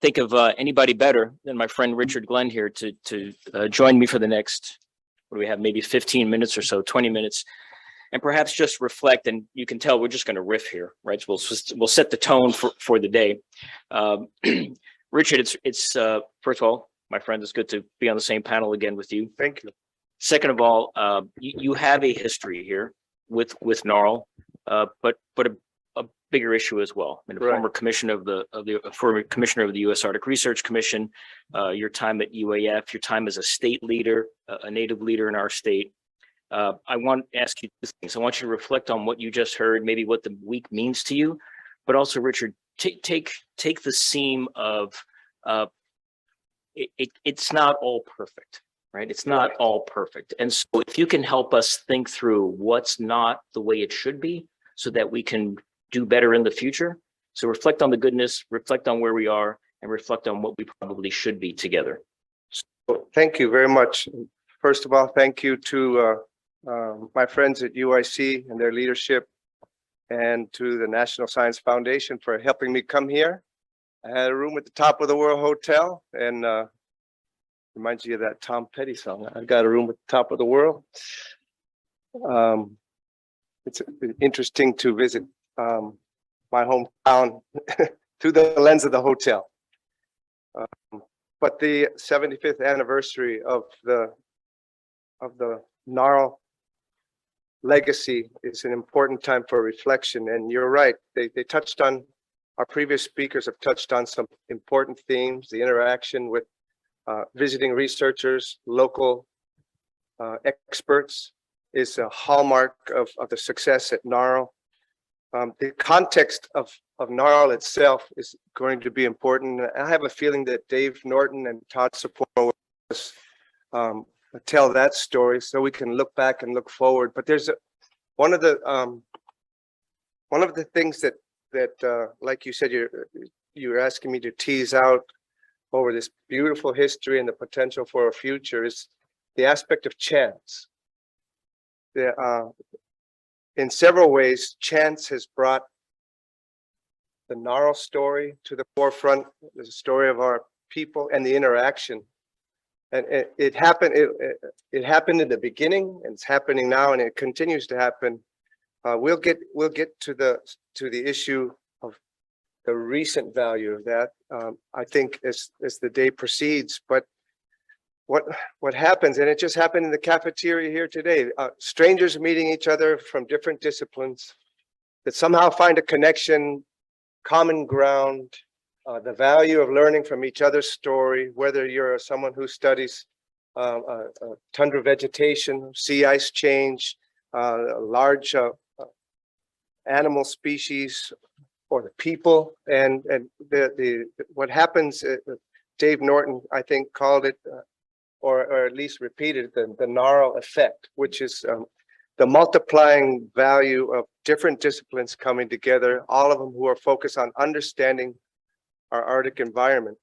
think of anybody better than my friend Richard Glenn here to join me for the next, what do we have, maybe 15 minutes or so, 20 minutes, and perhaps just reflect. And you can tell we're just going to riff here, right? So we'll set the tone for the day. Richard, it's first of all, my friend, it's good to be on the same panel again with you. Thank you. Second of all, you have a history here with NARL, but a bigger issue as well. I mean, Right. former commissioner of the U.S. Arctic Research Commission, your time at UAF, your time as a state leader, a native leader in our state. I want to ask you two things. I want you to reflect on what you just heard, maybe what the week means to you, but also, Richard, take the seam of it's not all perfect, right? It's not all perfect. And so if you can help us think through what's not the way it should be so that we can do better in the future. So reflect on the goodness, reflect on where we are, and reflect on what we probably should be together. So, thank you very much. First of all, thank you to my friends at UIC and their leadership, and to the National Science Foundation for helping me come here. I had a room at the Top of the World Hotel, and reminds you of that Tom Petty song. I got a room at the top of the world. It's interesting to visit my hometown through the lens of the hotel. But the 75th anniversary of the NARL legacy is an important time for reflection. And you're right, they touched on, our previous speakers have touched on some important themes, the interaction with visiting researchers, local experts is a hallmark of the success at NARL. The context of NARL itself is going to be important. I have a feeling that Dave Norton and Todd Sapporo will tell that story so we can look back and look forward. But there's one of the things that like you said, you're asking me to tease out over this beautiful history and the potential for a future is the aspect of chance. In several ways, chance has brought the NARL story to the forefront, the story of our people and the interaction. And it happened in the beginning, and it's happening now, and it continues to happen. We'll get to the issue of the recent value of that, I think, as the day proceeds. But what happens, and it just happened in the cafeteria here today, strangers meeting each other from different disciplines that somehow find a connection, common ground, the value of learning from each other's story, whether you're someone who studies tundra vegetation, sea ice change, large animal species, or the people, and what happens, Dave Norton, I think, called it, or at least repeated, the NARL effect, which is the multiplying value of different disciplines coming together, all of them who are focused on understanding our Arctic environment.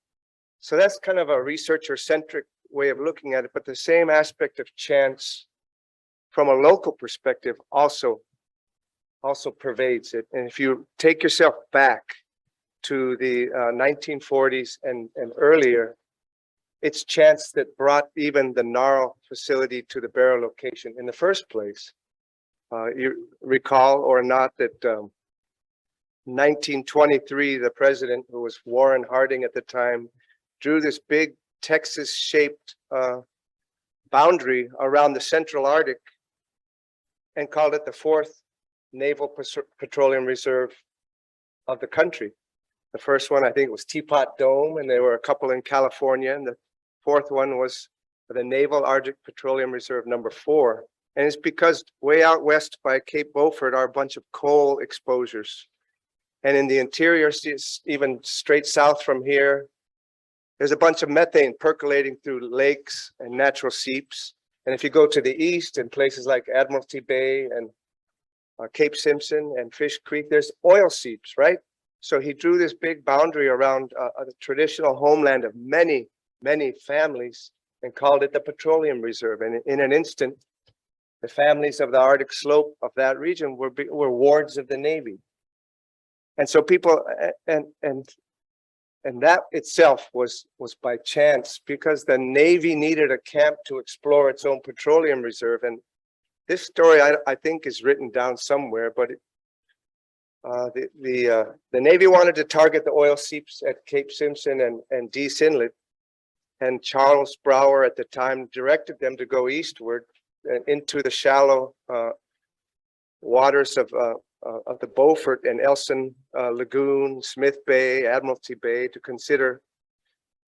So that's kind of a researcher-centric way of looking at it, but the same aspect of chance from a local perspective also pervades it. And if you take yourself back to the 1940s and earlier, it's chance that brought even the NARL facility to the Barrow location in the first place. You recall or not that 1923, the president, who was Warren Harding at the time, drew this big Texas-shaped boundary around the Central Arctic and called it the 4th Naval Petroleum Reserve of the country. The first one, I think, was Teapot Dome, and there were a couple in California, and the 4th one was the Naval Arctic Petroleum Reserve number 4. And it's because way out west by Cape Beaufort are a bunch of coal exposures. And in the interior, even straight south from here, there's a bunch of methane percolating through lakes and natural seeps. And if you go to the east in places like Admiralty Bay and Cape Simpson and Fish Creek, there's oil seeps, right? So he drew this big boundary around the traditional homeland of many, many families and called it the Petroleum Reserve. And in an instant, the families of the Arctic slope of that region were wards of the Navy. And so people, and And that itself was by chance, because the Navy needed a camp to explore its own petroleum reserve. And this story, I think, is written down somewhere, but the Navy wanted to target the oil seeps at Cape Simpson and Dease Inlet, and Charles Brower at the time directed them to go eastward and into the shallow waters of the Beaufort and Elson Lagoon, Smith Bay, Admiralty Bay, to consider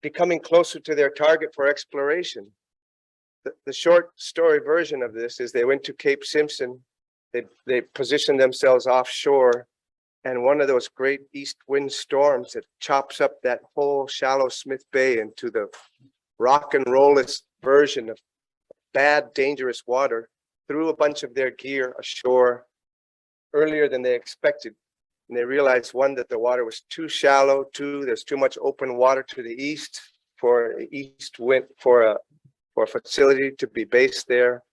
becoming closer to their target for exploration. The short story version of this is they went to Cape Simpson, they positioned themselves offshore, and one of those great east wind storms that chops up that whole shallow Smith Bay into the rock and rollest version of bad, dangerous water, threw a bunch of their gear ashore earlier than they expected. And they realized, one, that the water was too shallow, two, there's too much open water to the east for east wind, for a facility to be based there.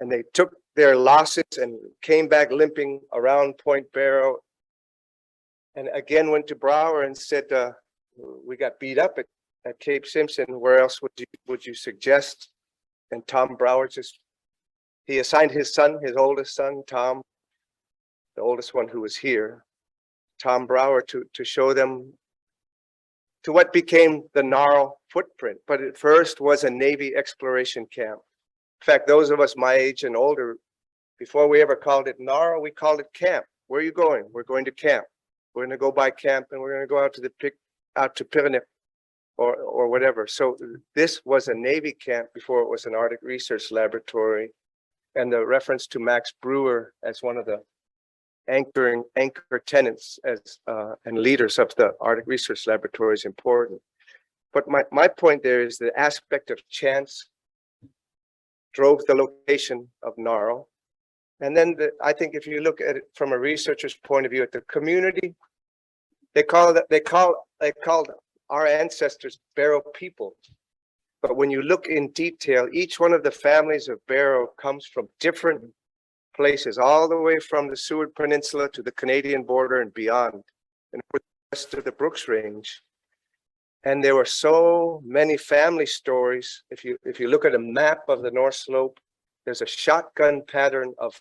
And they took their losses and came back limping around Point Barrow, and again went to Brower and said, we got beat up at Cape Simpson. Where else would you suggest? And Tom Brower he assigned his son, his oldest son, Tom, the oldest one who was here, Tom Brower, to show them to what became the Gnarl footprint. But at first was a Navy exploration camp. In fact, those of us my age and older, before we ever called it Gnarl, we called it camp. Where are you going? We're going to camp. We're going to go by camp, and we're going to go out to Pyrenees or whatever. So this was a Navy camp before it was an Arctic Research Laboratory. And the reference to Max Brewer as one of the anchor tenants and leaders of the Arctic Research Laboratory is important. But my point there is the aspect of chance drove the location of Gnarl. And then I think if you look at it from a researcher's point of view, at the community, they called our ancestors Barrow people. But when you look in detail, each one of the families of Barrow comes from different places, all the way from the Seward Peninsula to the Canadian border and beyond, and west of the Brooks Range. And there were so many family stories. If you look at a map of the North Slope, there's a shotgun pattern of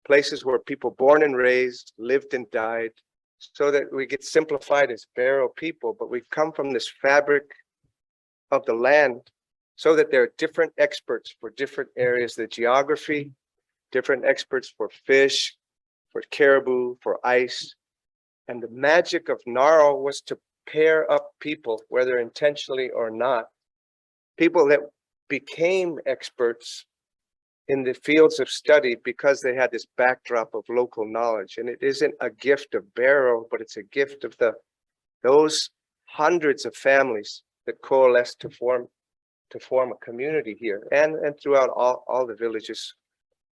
places where people born and raised, lived and died, so that we get simplified as Barrow people, but we come from this fabric of the land, so that there are different experts for different areas, the geography, different experts for fish, for caribou, for ice. And the magic of Gnarl was to pair up people, whether intentionally or not, people that became experts in the fields of study because they had this backdrop of local knowledge. And it isn't a gift of Barrow, but it's a gift of those hundreds of families that coalesced to form a community here and throughout all the villages.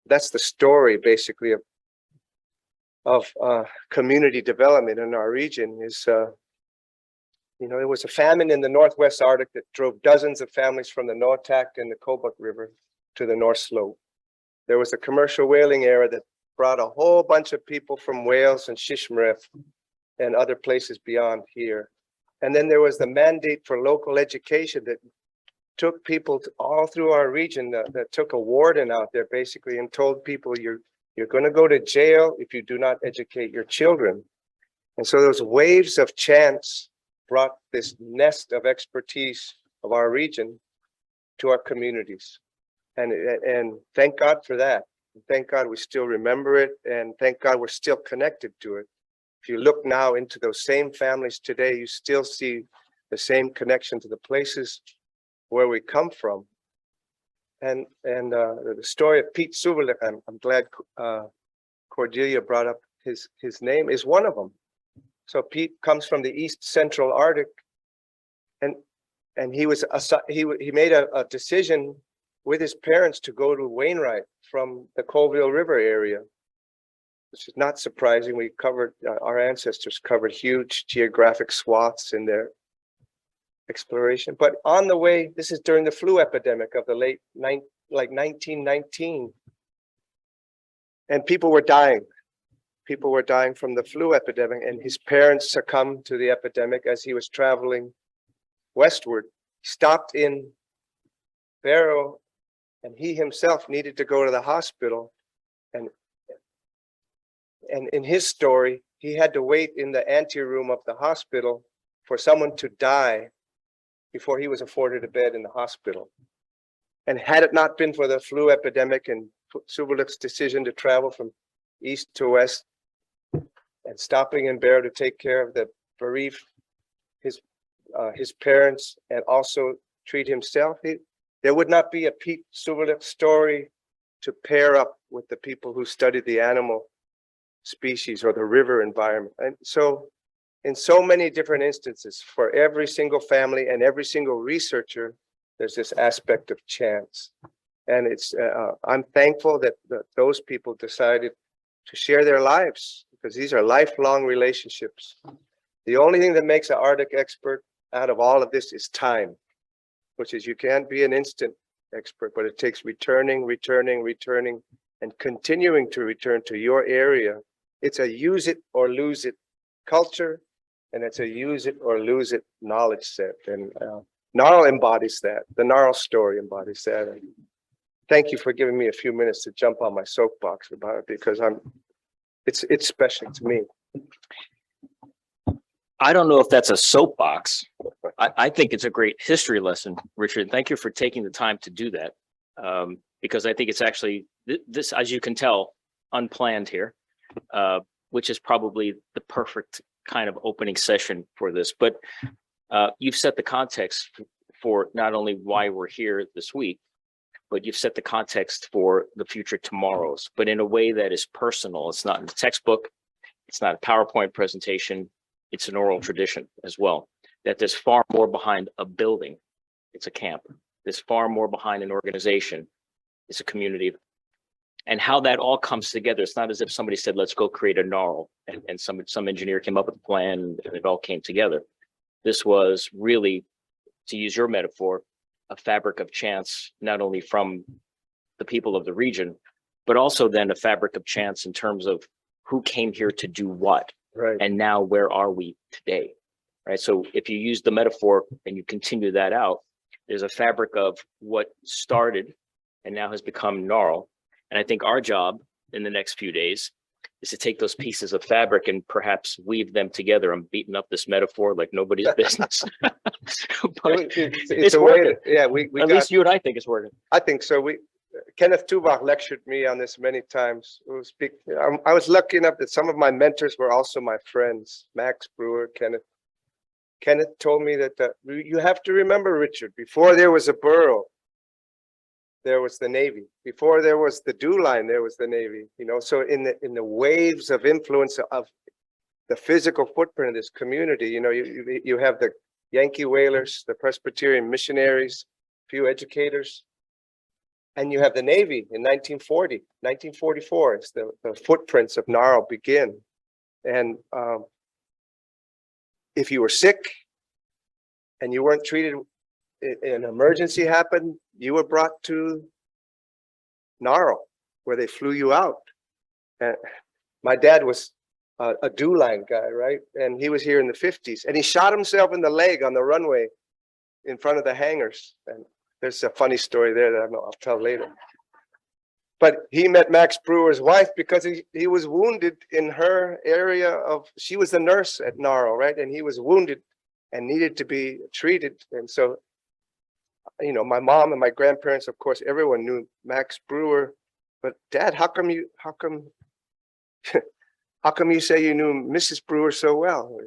That's the story basically of community development in our region. Is it was a famine in the Northwest Arctic that drove dozens of families from the Noatak and the Kobuk River to the North Slope. There was a commercial whaling era that brought a whole bunch of people from Wales and Shishmaref and other places beyond here. And then there was the mandate for local education that took people all through our region, that took a warden out there basically and told people, you're going to go to jail if you do not educate your children. And so those waves of chance brought this nest of expertise of our region to our communities. And thank God for that. Thank God we still remember it, and thank God we're still connected to it. If you look now into those same families today, you still see the same connection to the places where we come from. And the story of Pete Suvelik, I'm glad Cordelia brought up his name, is one of them. So Pete comes from the East Central Arctic, and he made a decision with his parents to go to Wainwright from the Colville River area, which is not surprising. We covered, our ancestors covered huge geographic swaths in their exploration. But on the way, this is during the flu epidemic of the late 1919, and people were dying. people were dying from the flu epidemic, and his parents succumbed to the epidemic as he was traveling westward. Stopped in Barrow, and he himself needed to go to the hospital. And in his story, he had to wait in the anteroom of the hospital for someone to die before he was afforded a bed in the hospital. And had it not been for the flu epidemic and Subulik's decision to travel from east to west and stopping in Barrow to take care of the bereaved, his parents, and also treat himself, there would not be a Pete Subulik story to pair up with the people who studied the animal species or the river environment. And so in so many different instances, for every single family and every single researcher, there's this aspect of chance. And it's I'm thankful that those people decided to share their lives, because these are lifelong relationships. The only thing that makes an Arctic expert out of all of this is time, which is you can't be an instant expert, but it takes returning, and continuing to return to your area. It's a use it or lose it culture, and it's a use it or lose it knowledge set. And Gnarl embodies that. The Gnarl story embodies that. And thank you for giving me a few minutes to jump on my soapbox about it, because it's special to me. I don't know if that's a soapbox. I think it's a great history lesson, Richard. Thank you for taking the time to do that. Because I think it's actually this, as you can tell, unplanned here, which is probably the perfect kind of opening session for this. But you've set the context for not only why we're here this week, but you've set the context for the future tomorrows, but in a way that is personal. It's not in the textbook. It's not a PowerPoint presentation. It's an oral tradition as well, that there's far more behind a building. It's a camp. There's far more behind an organization. It's a community. And how that all comes together. It's not as if somebody said, let's go create a Gnarl, and some engineer came up with a plan and it all came together. This was really, to use your metaphor, a fabric of chance, not only from the people of the region, but also then a fabric of chance in terms of who came here to do what. Right. And now where are we today? Right. So if you use the metaphor and you continue that out, there's a fabric of what started and now has become Gnarl. And I think our job in the next few days is to take those pieces of fabric and perhaps weave them together. I'm beating up this metaphor like nobody's business. But it's a way to, yeah, we at least you and I think it's working. I think so. Kenneth Tubach lectured me on this many times. I was lucky enough that some of my mentors were also my friends, Max Brewer, Kenneth. Kenneth told me that you have to remember, Richard, before there was a borough, there was the Navy. Before there was the Dew Line, there was the Navy. You know, so in the waves of influence of the physical footprint of this community, you know, you have the Yankee whalers, the Presbyterian missionaries, few educators, and you have the Navy in 1940, 1944. It's the footprints of Gnarl begin. And if you were sick and you weren't treated, an emergency happened, you were brought to Gnarl, where they flew you out. And my dad was a Dew Line guy, right? And he was here in the 50s, and he shot himself in the leg on the runway in front of the hangars. And there's a funny story there that I'll tell later. But he met Max Brewer's wife because he was wounded in her area of, she was the nurse at Gnarl, right? And he was wounded and needed to be treated. And so, you know, my mom and my grandparents, of course, everyone knew Max Brewer. But Dad, how come you say you knew Mrs. Brewer so well?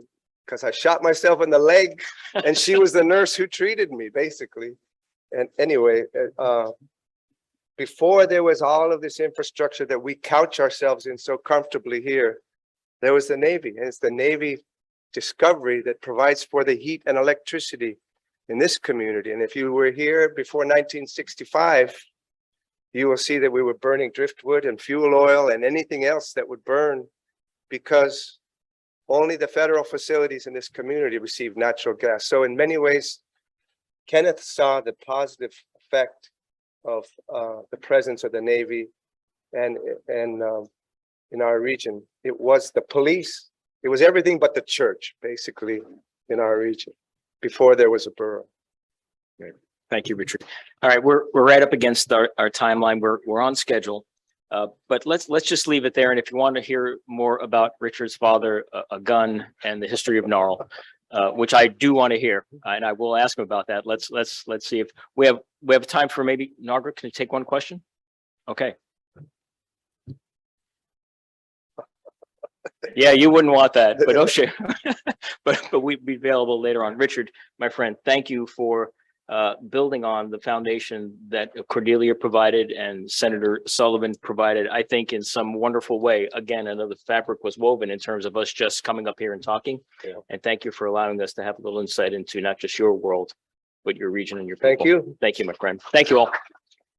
Because I shot myself in the leg and she was the nurse who treated me, basically. And anyway, before there was all of this infrastructure that we couch ourselves in so comfortably here, there was the Navy. And it's the Navy discovery that provides for the heat and electricity in this community. And if you were here before 1965, you will see that we were burning driftwood and fuel oil and anything else that would burn, because only the federal facilities in this community receive natural gas. So in many ways, Kenneth saw the positive effect of the presence of the Navy, and in our region. It was the police. It was everything but the church, basically, in our region, before there was a borough. Thank you, Richard. All right, we're right up against our timeline. We're on schedule. But let's just leave it there. And if you want to hear more about Richard's father, a gun, and the history of Gnarl, which I do want to hear, and I will ask him about that. Let's see if we have time for maybe Margaret. Can you take one question? Okay. Yeah, you wouldn't want that, but O'Shea, but we'd be available later on. Richard, my friend, thank you for building on the foundation that Cordelia provided and Senator Sullivan provided, I think, in some wonderful way. Again, another fabric was woven in terms of us just coming up here and talking. Yeah. And thank you for allowing us to have a little insight into not just your world, but your region and your people. Thank you. Thank you, my friend. Thank you all.